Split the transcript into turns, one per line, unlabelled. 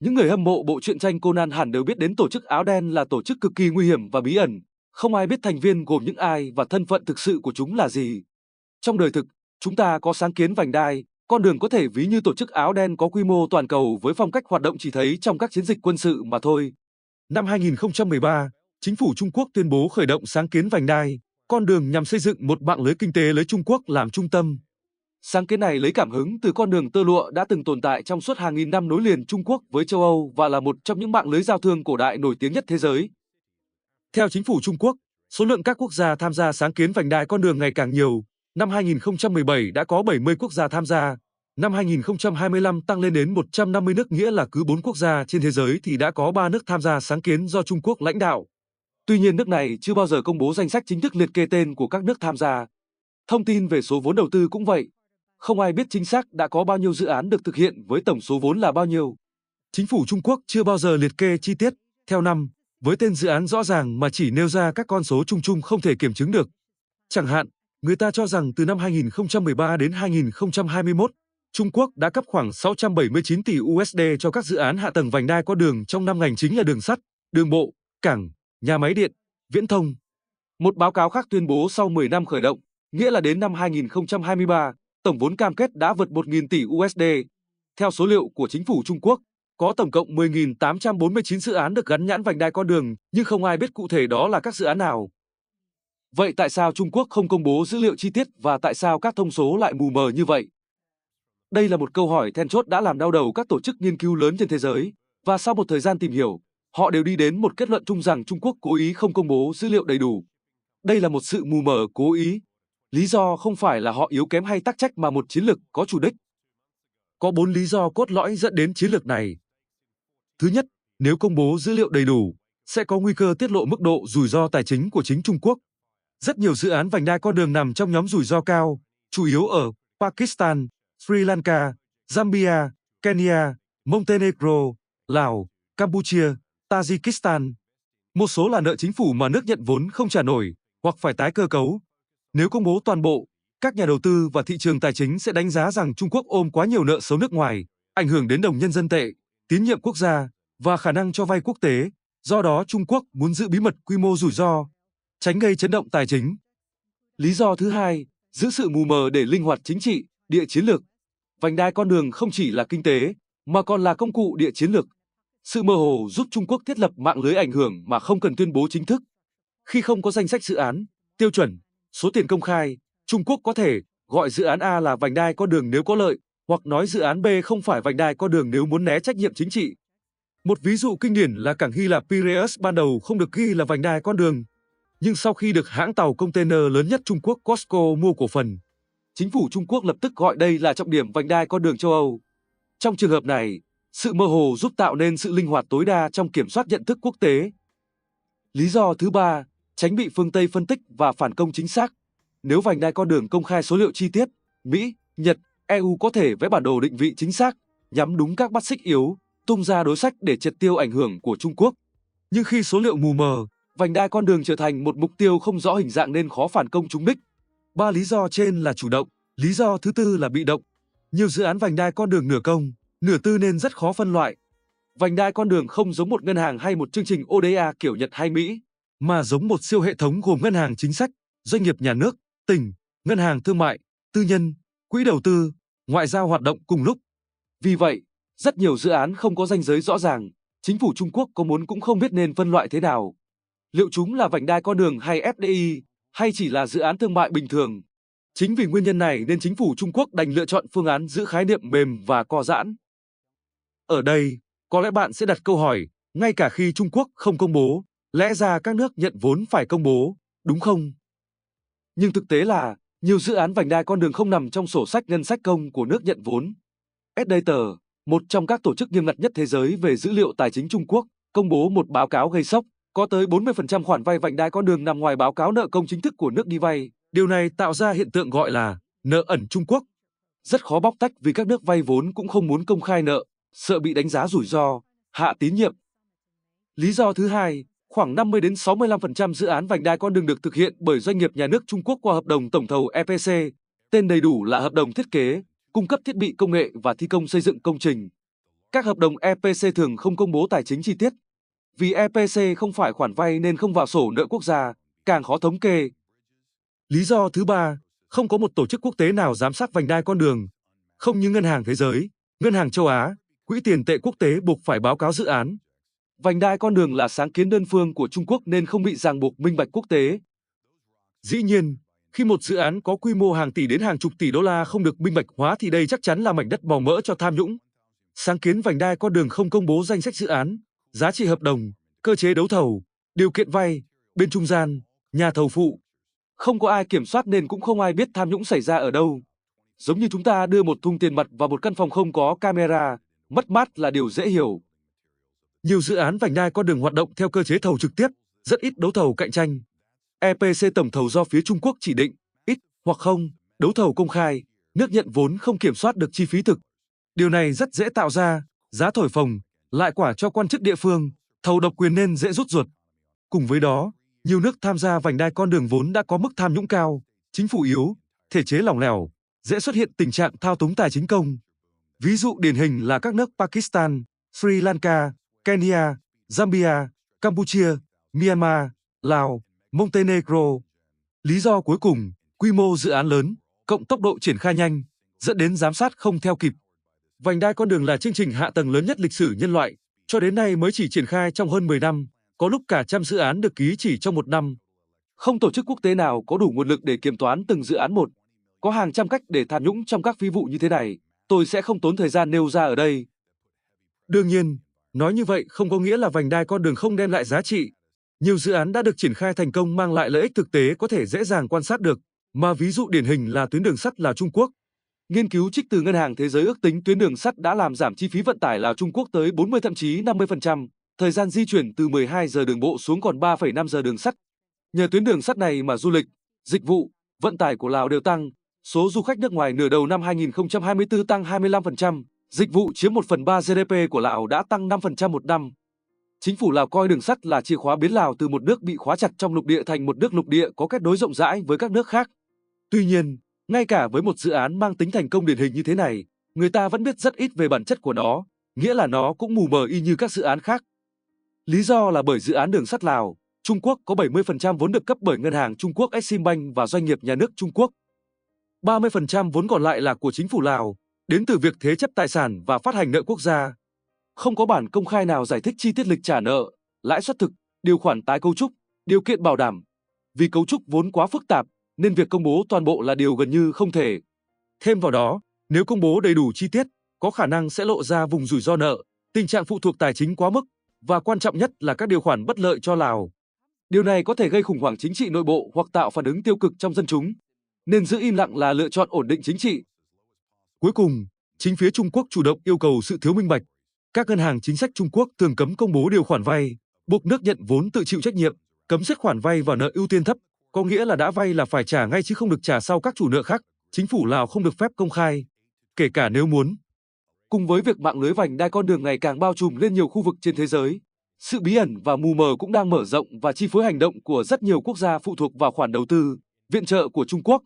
Những người hâm mộ bộ truyện tranh Conan hẳn đều biết đến tổ chức áo đen là tổ chức cực kỳ nguy hiểm và bí ẩn, không ai biết thành viên gồm những ai và thân phận thực sự của chúng là gì. Trong đời thực, chúng ta có sáng kiến vành đai, con đường có thể ví như tổ chức áo đen có quy mô toàn cầu với phong cách hoạt động chỉ thấy trong các chiến dịch quân sự mà thôi. Năm 2013, chính phủ Trung Quốc tuyên bố khởi động sáng kiến vành đai, con đường nhằm xây dựng một mạng lưới kinh tế lấy Trung Quốc làm trung tâm. Sáng kiến này lấy cảm hứng từ con đường tơ lụa đã từng tồn tại trong suốt hàng nghìn năm nối liền Trung Quốc với châu Âu và là một trong những mạng lưới giao thương cổ đại nổi tiếng nhất thế giới. Theo chính phủ Trung Quốc, số lượng các quốc gia tham gia sáng kiến vành đai con đường ngày càng nhiều. Năm 2017 đã có 70 quốc gia tham gia. Năm 2025 tăng lên đến 150 nước, nghĩa là cứ 4 quốc gia trên thế giới thì đã có 3 nước tham gia sáng kiến do Trung Quốc lãnh đạo. Tuy nhiên nước này chưa bao giờ công bố danh sách chính thức liệt kê tên của các nước tham gia. Thông tin về số vốn đầu tư cũng vậy. Không ai biết chính xác đã có bao nhiêu dự án được thực hiện với tổng số vốn là bao nhiêu. Chính phủ Trung Quốc chưa bao giờ liệt kê chi tiết, theo năm, với tên dự án rõ ràng mà chỉ nêu ra các con số chung chung không thể kiểm chứng được. Chẳng hạn, người ta cho rằng từ năm 2013 đến 2021, Trung Quốc đã cấp khoảng 679 tỷ USD cho các dự án hạ tầng vành đai con đường trong 5 ngành chính là đường sắt, đường bộ, cảng, nhà máy điện, viễn thông. Một báo cáo khác tuyên bố sau 10 năm khởi động, nghĩa là đến năm 2023, tổng vốn cam kết đã vượt 1.000 tỷ USD. Theo số liệu của chính phủ Trung Quốc, có tổng cộng 10.849 dự án được gắn nhãn vành đai con đường, nhưng không ai biết cụ thể đó là các dự án nào. Vậy tại sao Trung Quốc không công bố dữ liệu chi tiết và tại sao các thông số lại mù mờ như vậy? Đây là một câu hỏi then chốt đã làm đau đầu các tổ chức nghiên cứu lớn trên thế giới, và sau một thời gian tìm hiểu, họ đều đi đến một kết luận chung rằng Trung Quốc cố ý không công bố dữ liệu đầy đủ. Đây là một sự mù mờ cố ý. Lý do không phải là họ yếu kém hay tắc trách mà một chiến lược có chủ đích. Có 4 lý do cốt lõi dẫn đến chiến lược này. Thứ nhất, nếu công bố dữ liệu đầy đủ, sẽ có nguy cơ tiết lộ mức độ rủi ro tài chính của chính Trung Quốc. Rất nhiều dự án vành đai con đường nằm trong nhóm rủi ro cao, chủ yếu ở Pakistan, Sri Lanka, Zambia, Kenya, Montenegro, Lào, Campuchia, Tajikistan. Một số là nợ chính phủ mà nước nhận vốn không trả nổi, hoặc phải tái cơ cấu. Nếu công bố toàn bộ, các nhà đầu tư và thị trường tài chính sẽ đánh giá rằng Trung Quốc ôm quá nhiều nợ xấu nước ngoài, ảnh hưởng đến đồng nhân dân tệ, tín nhiệm quốc gia và khả năng cho vay quốc tế. Do đó Trung Quốc muốn giữ bí mật quy mô rủi ro, tránh gây chấn động tài chính. Lý do thứ hai, giữ sự mù mờ để linh hoạt chính trị, địa chiến lược. Vành đai con đường không chỉ là kinh tế, mà còn là công cụ địa chiến lược. Sự mơ hồ giúp Trung Quốc thiết lập mạng lưới ảnh hưởng mà không cần tuyên bố chính thức. Khi không có danh sách dự án, tiêu chuẩn, số tiền công khai, Trung Quốc có thể gọi dự án A là vành đai con đường nếu có lợi, hoặc nói dự án B không phải vành đai con đường nếu muốn né trách nhiệm chính trị. Một ví dụ kinh điển là cảng Hy Lạp Piraeus ban đầu không được ghi là vành đai con đường, nhưng sau khi được hãng tàu container lớn nhất Trung Quốc COSCO mua cổ phần, chính phủ Trung Quốc lập tức gọi đây là trọng điểm vành đai con đường châu Âu. Trong trường hợp này, sự mơ hồ giúp tạo nên sự linh hoạt tối đa trong kiểm soát nhận thức quốc tế. Lý do thứ ba, tránh bị phương Tây phân tích và phản công chính xác. Nếu vành đai con đường công khai số liệu chi tiết, Mỹ, Nhật, EU có thể vẽ bản đồ định vị chính xác, nhắm đúng các mắt xích yếu, tung ra đối sách để triệt tiêu ảnh hưởng của Trung Quốc. Nhưng khi số liệu mù mờ, vành đai con đường trở thành một mục tiêu không rõ hình dạng nên khó phản công trúng đích. 3 lý do trên là chủ động, lý do thứ tư là bị động. Nhiều dự án vành đai con đường nửa công, nửa tư nên rất khó phân loại. Vành đai con đường không giống một ngân hàng hay một chương trình ODA kiểu Nhật hay Mỹ, mà giống một siêu hệ thống gồm ngân hàng chính sách, doanh nghiệp nhà nước, tỉnh, ngân hàng thương mại, tư nhân, quỹ đầu tư, ngoại giao hoạt động cùng lúc. Vì vậy, rất nhiều dự án không có ranh giới rõ ràng, chính phủ Trung Quốc có muốn cũng không biết nên phân loại thế nào. Liệu chúng là vành đai con đường hay FDI, hay chỉ là dự án thương mại bình thường? Chính vì nguyên nhân này nên chính phủ Trung Quốc đành lựa chọn phương án giữ khái niệm mềm và co giãn. Ở đây, có lẽ bạn sẽ đặt câu hỏi, ngay cả khi Trung Quốc không công bố, lẽ ra các nước nhận vốn phải công bố, đúng không? Nhưng thực tế là, nhiều dự án vành đai con đường không nằm trong sổ sách ngân sách công của nước nhận vốn. S-Data, một trong các tổ chức nghiêm ngặt nhất thế giới về dữ liệu tài chính Trung Quốc, công bố một báo cáo gây sốc, có tới 40% khoản vay vành đai con đường nằm ngoài báo cáo nợ công chính thức của nước đi vay. Điều này tạo ra hiện tượng gọi là nợ ẩn Trung Quốc. Rất khó bóc tách vì các nước vay vốn cũng không muốn công khai nợ, sợ bị đánh giá rủi ro, hạ tín nhiệm. Lý do thứ hai, khoảng 50 đến 65% dự án vành đai con đường được thực hiện bởi doanh nghiệp nhà nước Trung Quốc qua hợp đồng tổng thầu EPC, tên đầy đủ là hợp đồng thiết kế, cung cấp thiết bị công nghệ và thi công xây dựng công trình. Các hợp đồng EPC thường không công bố tài chính chi tiết. Vì EPC không phải khoản vay nên không vào sổ nợ quốc gia, càng khó thống kê. Lý do thứ ba, không có một tổ chức quốc tế nào giám sát vành đai con đường. Không như Ngân hàng Thế giới, Ngân hàng Châu Á, Quỹ tiền tệ quốc tế buộc phải báo cáo dự án. Vành đai con đường là sáng kiến đơn phương của Trung Quốc nên không bị ràng buộc minh bạch quốc tế. Dĩ nhiên, khi một dự án có quy mô hàng tỷ đến hàng chục tỷ đô la không được minh bạch hóa thì đây chắc chắn là mảnh đất màu mỡ cho tham nhũng. Sáng kiến vành đai con đường không công bố danh sách dự án, giá trị hợp đồng, cơ chế đấu thầu, điều kiện vay, bên trung gian, nhà thầu phụ. Không có ai kiểm soát nên cũng không ai biết tham nhũng xảy ra ở đâu. Giống như chúng ta đưa một thùng tiền mặt vào một căn phòng không có camera, mất mát là điều dễ hiểu. Nhiều dự án vành đai con đường hoạt động theo cơ chế thầu trực tiếp, rất ít đấu thầu cạnh tranh. EPC tổng thầu do phía Trung Quốc chỉ định, ít hoặc không, đấu thầu công khai, nước nhận vốn không kiểm soát được chi phí thực. Điều này rất dễ tạo ra giá thổi phồng, lại quả cho quan chức địa phương, thầu độc quyền nên dễ rút ruột. Cùng với đó, nhiều nước tham gia vành đai con đường vốn đã có mức tham nhũng cao, chính phủ yếu, thể chế lỏng lẻo, dễ xuất hiện tình trạng thao túng tài chính công. Ví dụ điển hình là các nước Pakistan, Sri Lanka, Kenya, Zambia, Campuchia, Myanmar, Lào, Montenegro. Lý do cuối cùng, quy mô dự án lớn, cộng tốc độ triển khai nhanh, dẫn đến giám sát không theo kịp. Vành đai con đường là chương trình hạ tầng lớn nhất lịch sử nhân loại, cho đến nay mới chỉ triển khai trong hơn 10 năm, có lúc cả trăm dự án được ký chỉ trong một năm. Không tổ chức quốc tế nào có đủ nguồn lực để kiểm toán từng dự án một. Có hàng trăm cách để tham nhũng trong các phi vụ như thế này, tôi sẽ không tốn thời gian nêu ra ở đây. Đương nhiên, nói như vậy không có nghĩa là vành đai con đường không đem lại giá trị. Nhiều dự án đã được triển khai thành công mang lại lợi ích thực tế có thể dễ dàng quan sát được, mà ví dụ điển hình là tuyến đường sắt Lào Trung Quốc. Nghiên cứu trích từ Ngân hàng Thế giới ước tính tuyến đường sắt đã làm giảm chi phí vận tải Lào Trung Quốc tới 40 thậm chí 50%, thời gian di chuyển từ 12 giờ đường bộ xuống còn 3,5 giờ đường sắt. Nhờ tuyến đường sắt này mà du lịch, dịch vụ, vận tải của Lào đều tăng, số du khách nước ngoài nửa đầu năm 2024 tăng 25%, dịch vụ chiếm 1/3 GDP của Lào đã tăng 5% một năm. Chính phủ Lào coi đường sắt là chìa khóa biến Lào từ một nước bị khóa chặt trong lục địa thành một nước lục địa có kết nối rộng rãi với các nước khác. Tuy nhiên, ngay cả với một dự án mang tính thành công điển hình như thế này, người ta vẫn biết rất ít về bản chất của nó, nghĩa là nó cũng mù mờ y như các dự án khác. Lý do là bởi dự án đường sắt Lào, Trung Quốc có 70% vốn được cấp bởi Ngân hàng Trung Quốc Eximbank và doanh nghiệp nhà nước Trung Quốc. 30% vốn còn lại là của chính phủ Lào, đến từ việc thế chấp tài sản và phát hành nợ quốc gia. Không có bản công khai nào giải thích chi tiết lịch trả nợ, lãi suất thực, điều khoản tái cấu trúc, điều kiện bảo đảm. Vì cấu trúc vốn quá phức tạp, nên việc công bố toàn bộ là điều gần như không thể. Thêm vào đó, nếu công bố đầy đủ chi tiết, có khả năng sẽ lộ ra vùng rủi ro nợ, tình trạng phụ thuộc tài chính quá mức, và quan trọng nhất là các điều khoản bất lợi cho Lào. Điều này có thể gây khủng hoảng chính trị nội bộ hoặc tạo phản ứng tiêu cực trong dân chúng, nên giữ im lặng là lựa chọn ổn định chính trị. Cuối cùng, chính phía Trung Quốc chủ động yêu cầu sự thiếu minh bạch. Các ngân hàng chính sách Trung Quốc thường cấm công bố điều khoản vay, buộc nước nhận vốn tự chịu trách nhiệm, cấm xét khoản vay và nợ ưu tiên thấp, có nghĩa là đã vay là phải trả ngay chứ không được trả sau các chủ nợ khác. Chính phủ Lào không được phép công khai, kể cả nếu muốn. Cùng với việc mạng lưới vành đai con đường ngày càng bao trùm lên nhiều khu vực trên thế giới, sự bí ẩn và mù mờ cũng đang mở rộng và chi phối hành động của rất nhiều quốc gia phụ thuộc vào khoản đầu tư, viện trợ của Trung Quốc.